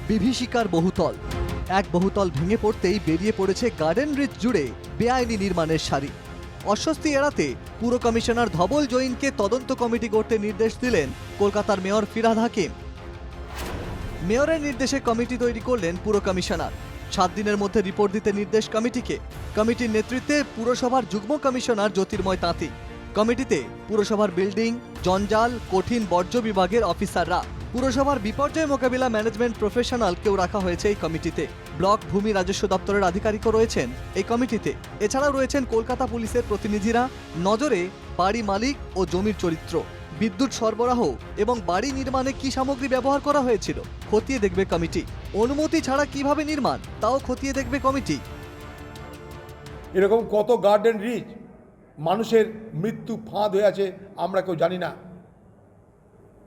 বিভীষিকার বহুতল। এক বহুতল ভেঙে পড়তেই বেরিয়ে পড়েছে গার্ডেন রিচ জুড়ে বেআইনি নির্মাণের সারি। অস্বস্তি এড়াতে পুর কমিশনার ধবল জৈনকে তদন্ত কমিটি গড়তে নির্দেশ দিলেন কলকাতার মেয়র ফিরহাদ হাকিম। মেয়রের নির্দেশে কমিটি তৈরি করলেন পুর কমিশনার। 7 দিনের মধ্যে রিপোর্ট দিতে নির্দেশ কমিটিকে। কমিটির নেতৃত্বে পুরসভার যুগ্ম কমিশনার জ্যোতির্ময় তাঁতি। কমিটিতে পুরসভার বিল্ডিং, জঞ্জাল, কঠিন বর্জ্য বিভাগের অফিসাররা, পুরসভার বিপর্যয় মোকাবিলা ম্যানেজমেন্ট প্রফেশনাল কেউ রাখা হয়েছে এই কমিটিতে। ব্লক ভূমি রাজস্ব দপ্তরের আধিকারিকও রয়েছেন এই কমিটিতে। এছাড়াও রয়েছেন কলকাতা পুলিশের প্রতিনিধিরা। নজরে বাড়ি মালিক ও জমির চরিত্র, বিদ্যুৎ সরবরাহ এবং বাড়ি নির্মাণে কি সামগ্রী ব্যবহার করা হয়েছিল খতিয়ে দেখবে কমিটি। অনুমতি ছাড়া কিভাবে নির্মাণ তাও খতিয়ে দেখবে কমিটি। এরকম কত গার্ডেন রিচ মানুষের মৃত্যু ফাঁদ হয়ে আছে আমরা কেউ জানি না।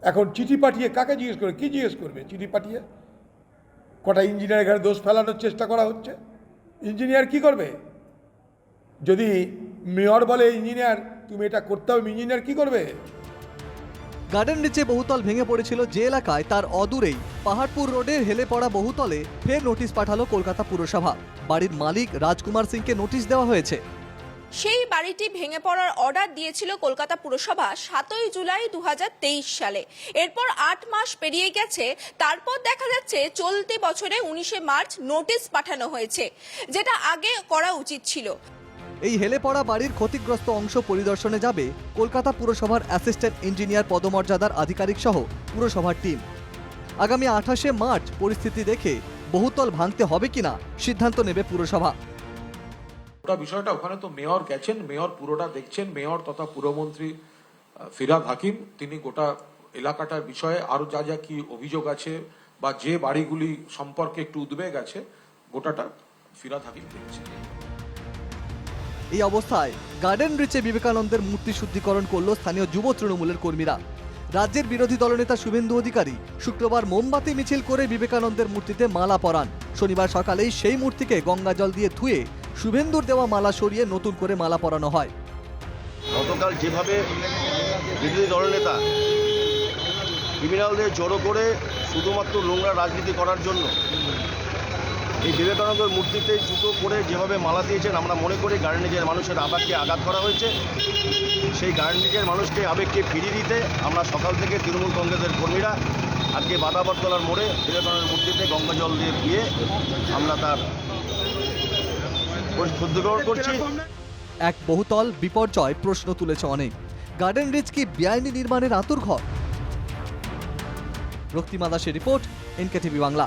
এখন চিঠি পাঠিয়ে কাকে জিজ্ঞেস করবে, কি জিজ্ঞেস করবে? চিঠি পাঠিয়ে কটা ইঞ্জিনিয়ার এখানে দোষ ফেলানোর চেষ্টা করা হচ্ছে। ইঞ্জিনিয়ার কি করবে? যদি মেয়র বলে ইঞ্জিনিয়ার তুমি এটা করতে হবে, ইঞ্জিনিয়ার কি করবে? গার্ডেন রিচে বহুতল ভেঙে পড়েছিল যে এলাকায়, তার অদূরেই পাহাড়পুর রোডে হেলে পড়া বহুতলে ফের নোটিশ পাঠালো কলকাতা পুরসভা। বাড়ির মালিক রাজকুমার সিংকে নোটিশ দেওয়া হয়েছে। সেই বাড়িটি ভেঙে পড়ার অর্ডার দিয়েছিল কলকাতা পুরসভা 7 জুলাই 2023 সালে। এরপর 8 মাস পেরিয়ে গেছে। তারপর দেখা যাচ্ছে চলতি বছরে 19 মার্চ নোটিশ পাঠানো হয়েছে, যেটা আগে করা উচিত ছিল। এই হেলে পড়া বাড়ির ক্ষতিগ্রস্ত অংশ পরিদর্শনে যাবে কলকাতা পুরসভার অ্যাসিস্ট্যান্ট ইঞ্জিনিয়ার পদমর্যাদার আধিকারিক সহ পুরসভার টিম। আগামী 28শে মার্চ পরিস্থিতি দেখে বহুতল ভাঙতে হবে কিনা সিদ্ধান্ত নেবে পুরসভা। গোটা বিষয়টা ওখানে তো মেয়র গেছেন, মেয়র পুরোটা দেখছেন। মেয়র তথা পুরমন্ত্রী ফিরহাদ হাকিম তিনি গোটা এলাকাটার বিষয়ে আরো যা যা কি অভিযোগ আছে বা যে বাড়িগুলি সম্পর্কে একটু উদ্বেগ আছে গোটাটা ফিরহাদ হাকিম দেখছেন। এই অবস্থায় গার্ডেন রিচে বিবেকানন্দের মূর্তি শুদ্ধিকরণ করল স্থানীয় যুব তৃণমূলের কর্মীরা। রাজ্যের বিরোধী দলনেতা শুভেন্দু অধিকারী শুক্রবার মোমবাতি মিছিল করে বিবেকানন্দের মূর্তিতে মালা পরান। শনিবার সকালেই সেই মূর্তিকে গঙ্গা জল দিয়ে ধুয়ে শুভেন্দুর দেওয়া মালা সরিয়ে নতুন করে মালা পরানো হয়। গতকাল যেভাবে বিরোধী দলনেতা ক্রিমিনালদের জড়ো করে শুধুমাত্র নোংরা রাজনীতি করার জন্য এই বিবেকানন্দের মূর্তিতে জুতো করে যেভাবে মালা দিয়েছেন, আমরা মনে করি গার্ডেন রিচের মানুষের আবেগকে আঘাত করা হয়েছে। সেই গার্ডেন রিচের মানুষকে আবেগকে ফিরিয়ে দিতে আমরা সকাল থেকে তৃণমূল কংগ্রেসের কর্মীরা আজকে বাদাবরতলার মোড়ে বিবেকানন্দের মূর্তিতে গঙ্গা জল দিয়ে ধুয়ে আমরা তার শুদ্ধিকরণ করছি। এক বহুতল বিপর্যয় প্রশ্ন তুলেছে অনেক। গার্ডেন রিচ কি বেআইনি নির্মাণের আঁতুড়ঘর? রক্তিমা দাসের রিপোর্ট, এনকেটিভি বাংলা।